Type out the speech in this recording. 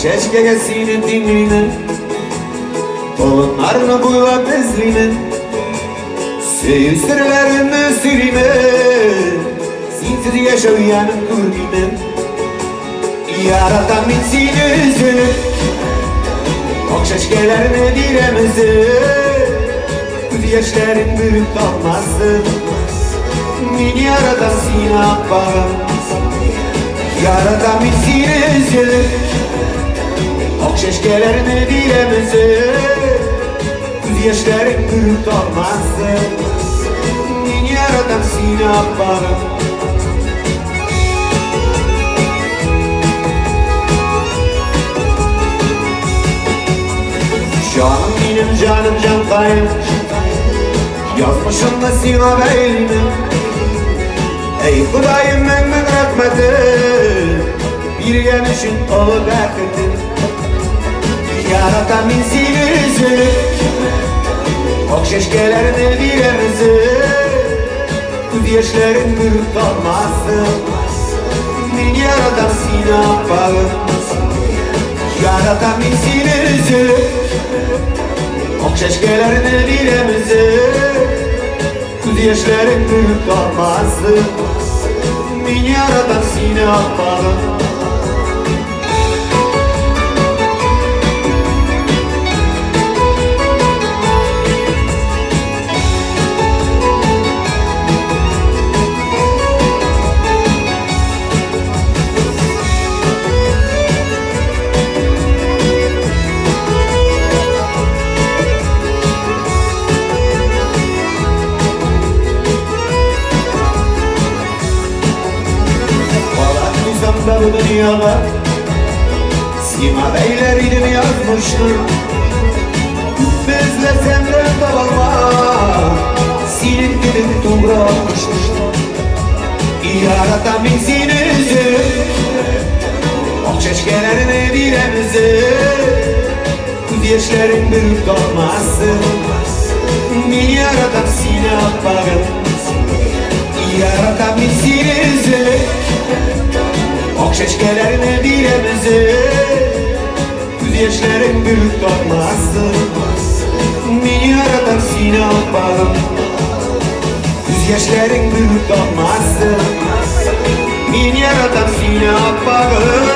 çeşkege seni dinleymen, kolunlarını buylap izleymen, sevim sırlarını süreymen, sensiz yaşayanım görmeymen. Yaratan ben seni üzülüp, ok çeşkelerini diremezim, göz yaşların bürüp kalmazsın. Beni yaratan seni akbarım, yaratan ben seni üzülüp, ok çeşkelerini diremezim, göz yaşların bürüp kalmazsın. Beni yaratan seni akbarım. Canım benim canım cantayım, yazmışım da sina beynime. Ey Kudayım memnun rahmetim, bir gelişin olup erketim. Yaratan ben seni üzülüp, ok çeşkelerini diremezim, göz yaşların bürüp kalmazsın. Beni yaratan seni akbarım, yaratan ben seni üzülüp, ok çeşkelerini diremezim, göz yaşların bürüp kalmazsın. Beni yaratan seni akbarım. Da bu dünyada sima beyleriydim yazmıştım. Bezlesem de dağılmam, senin gidip toprağa kuşmuştum. Yaratan ben seni üzülüp, ok çeşkelerini diremezim, göz yaşların bürüp kalmazsın. Beni yaratan seni akbarım, yaratan ben seni üzülüp, ok çeşkelerini diremezim, göz yaşların bürüp kalmazsın. Beni yaratan seni akbarım, göz yaşların bürüp kalmazsın. Beni yaratan seni akbarım.